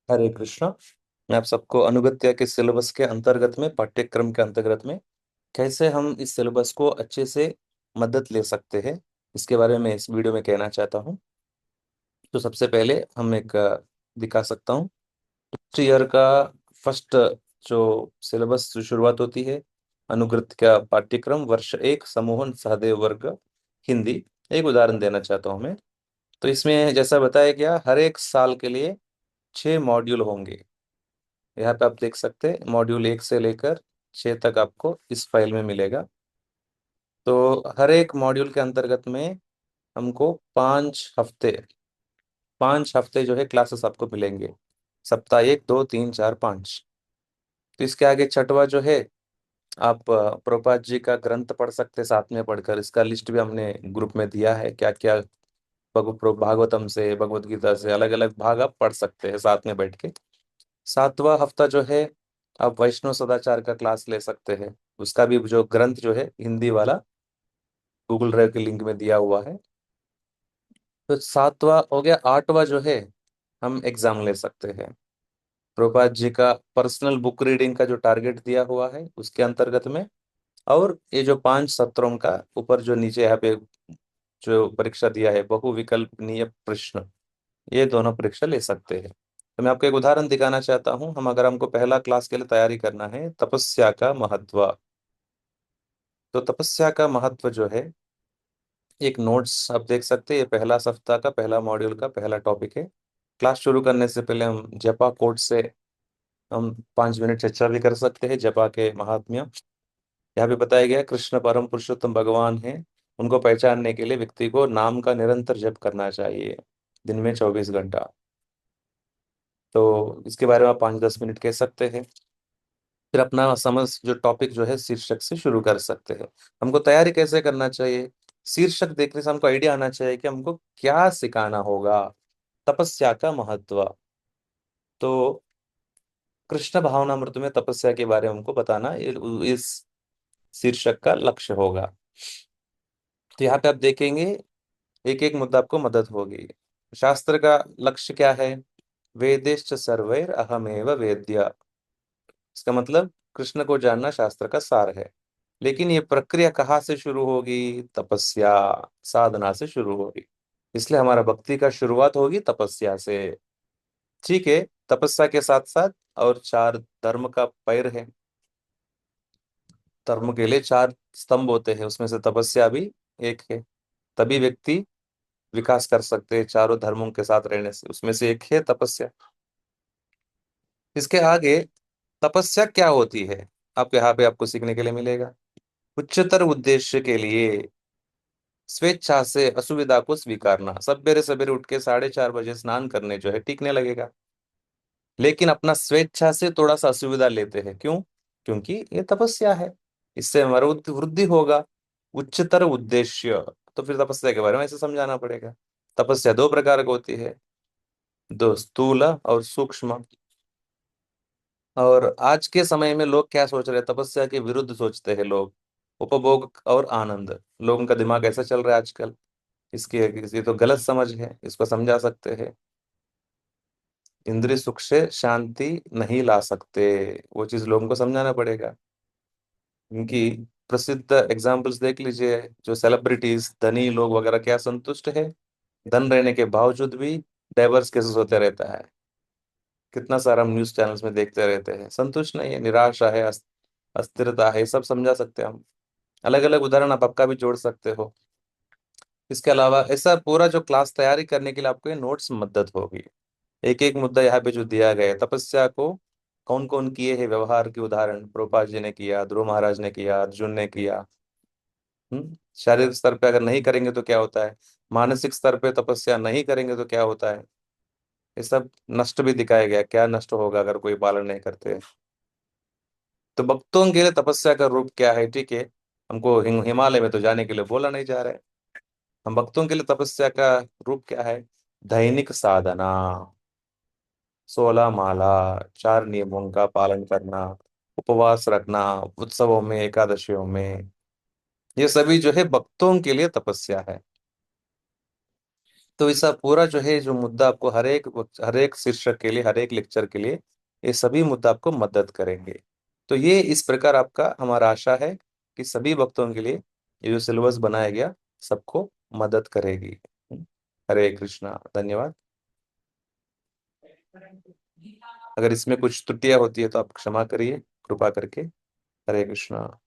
हरे कृष्णा। मैं आप सबको अनुगत्या के सिलेबस के अंतर्गत में, पाठ्यक्रम के अंतर्गत में कैसे हम इस सिलेबस को अच्छे से मदद ले सकते हैं, इसके बारे में इस वीडियो में कहना चाहता हूँ। तो सबसे पहले हम एक दिखा सकता हूँ ईयर का फर्स्ट जो सिलेबस जो शुरुआत होती है, अनुगृत का पाठ्यक्रम वर्ष एक समूहन सहदेव वर्ग हिंदी। एक उदाहरण देना चाहता हूँ मैं। तो इसमें जैसा बताया गया, हर एक साल के लिए 6 मॉड्यूल होंगे। यहाँ पे आप देख सकते हैं, मॉड्यूल 1 से लेकर 6 तक आपको इस फाइल में मिलेगा। तो हर एक मॉड्यूल के अंतर्गत में हमको 5 हफ्ते जो है क्लासेस आपको मिलेंगे। सप्ताह 1, 2, 3, 4, 5। तो इसके आगे छठवा जो है, आप प्रभुपाद जी का ग्रंथ पढ़ सकते हैं साथ में पढ़कर। इसका लिस्ट भी हमने ग्रुप में दिया है, क्या क्या भागवतम से, भगवत गीता से अलग अलग भाग आप पढ़ सकते हैं साथ में बैठ के। सातवां हफ्ता जो है, आप वैष्णव सदाचार का क्लास ले सकते हैं। उसका भी जो ग्रंथ जो है हिंदी वाला, गूगल ड्राइव के लिंक में दिया हुआ है। तो सातवां हो गया। आठवां जो है, हम एग्जाम ले सकते हैं। प्रभुपाद जी का पर्सनल बुक रीडिंग का जो टारगेट दिया हुआ है उसके अंतर्गत में। और ये जो 5 सत्रों का ऊपर जो नीचे यहाँ पे जो परीक्षा दिया है, बहुविकल्पनीय प्रश्न, ये दोनों परीक्षा ले सकते हैं। तो मैं आपको एक उदाहरण दिखाना चाहता हूँ। हम अगर हमको पहला क्लास के लिए तैयारी करना है, तपस्या का महत्व। तो तपस्या का महत्व जो है, एक नोट्स आप देख सकते हैं। ये पहला सप्ताह का पहला मॉड्यूल का पहला टॉपिक है। क्लास शुरू करने से पहले हम जपा कोड से हम 5 मिनट चर्चा भी कर सकते हैं, जपा के महात्म्य। यहाँ पे बताया गया है, कृष्ण परम पुरुषोत्तम भगवान है। उनको पहचानने के लिए व्यक्ति को नाम का निरंतर जप करना चाहिए, दिन में 24 घंटा। तो इसके बारे में आप 5-10 मिनट कह सकते हैं। फिर अपना समझ जो टॉपिक जो है शीर्षक से शुरू कर सकते हैं। हमको तैयारी कैसे करना चाहिए? शीर्षक देखने से हमको आइडिया आना चाहिए कि हमको क्या सिखाना होगा। तपस्या का महत्व। तो कृष्ण भावनामृत में तपस्या के बारे में हमको बताना इस शीर्षक का लक्ष्य होगा। तो यहाँ पे आप देखेंगे, एक एक मुद्दा आपको मदद होगी। शास्त्र का लक्ष्य क्या है? वेदेश्च सर्वैर अहमेव वेद्य। इसका मतलब कृष्ण को जानना शास्त्र का सार है। लेकिन ये प्रक्रिया कहाँ से शुरू होगी? तपस्या, साधना से शुरू होगी। इसलिए हमारा भक्ति का शुरुआत होगी तपस्या से। ठीक है। तपस्या के साथ साथ और 4 धर्म का पैर है। धर्म के लिए 4 स्तंभ होते हैं, उसमें से तपस्या भी एक है। तभी व्यक्ति विकास कर सकते हैं चारों धर्मों के साथ रहने से। उसमें से एक है तपस्या। इसके आगे तपस्या क्या होती है, आप यहाँ पे आपको सीखने के लिए मिलेगा। उच्चतर उद्देश्य के लिए स्वेच्छा से असुविधा को स्वीकारना। सवेरे सवेरे उठ के 4:30 बजे स्नान करने जो है टीकने लगेगा, लेकिन अपना स्वेच्छा से थोड़ा सा असुविधा लेते हैं। क्यों? क्योंकि ये तपस्या है, इससे हमारा वृद्धि होगा। उच्चतर उद्देश्य, तो फिर तपस्या के बारे में ऐसे समझाना पड़ेगा। तपस्या 2 प्रकार की होती है, दो स्थूल और सूक्ष्म। और आज के समय में लोग क्या सोच रहे हैं? तपस्या के विरुद्ध सोचते हैं लोग। उपभोग और आनंद, लोगों का दिमाग ऐसा चल रहा है आजकल। इसकी ये तो गलत समझ है, इसको समझा सकते हैं। इंद्रिय सुख से शांति नहीं ला सकते, वो चीज लोगों को समझाना पड़ेगा। इनकी प्रसिद्ध एग्जाम्पल्स देख लीजिए। जो सेलिब्रिटीज, धनी लोग वगैरह, क्या संतुष्ट है? धन रहने के बावजूद भी डाइवर्स केसेस होते रहता है। कितना सारा हम न्यूज चैनल्स में देखते रहते हैं। संतुष्ट नहीं है, निराशा है, अस्थिरता है, सब समझा सकते हैं हम। अलग अलग उदाहरण आप आपका भी जोड़ सकते हो। इसके अलावा ऐसा पूरा जो क्लास तैयारी करने के लिए आपको ये नोट्स मदद होगी। एक एक मुद्दा यहाँ पे जो दिया गया है, तपस्या को कौन कौन किए हैं, व्यवहार के उदाहरण प्रभुपाद जी ने किया, ध्रुव महाराज ने किया, अर्जुन ने किया। शारीरिक स्तर पे अगर नहीं करेंगे तो क्या होता है? मानसिक स्तर पे तपस्या नहीं करेंगे तो क्या होता है? ये सब नष्ट भी दिखाया गया, क्या नष्ट होगा अगर कोई पालन नहीं करते। तो भक्तों के लिए तपस्या का रूप क्या है? ठीक है, हमको हिमालय में तो जाने के लिए बोला नहीं जा रहा है। हम भक्तों के लिए तपस्या का रूप क्या है? दैनिक साधना, 16 माला, 4 नियमों का पालन करना, उपवास रखना, उत्सवों में, एकादशियों में। ये सभी जो है भक्तों के लिए तपस्या है। तो ऐसा पूरा जो है जो मुद्दा आपको हर एक शीर्षक के लिए, हर एक लेक्चर के लिए ये सभी मुद्दा आपको मदद करेंगे। तो ये इस प्रकार आपका हमारा आशा है कि सभी वक्तों के लिए ये जो सिलेबस बनाया गया सबको मदद करेगी। हरे कृष्णा, धन्यवाद। अगर इसमें कुछ त्रुटियां होती है तो आप क्षमा करिए कृपा करके। हरे कृष्णा।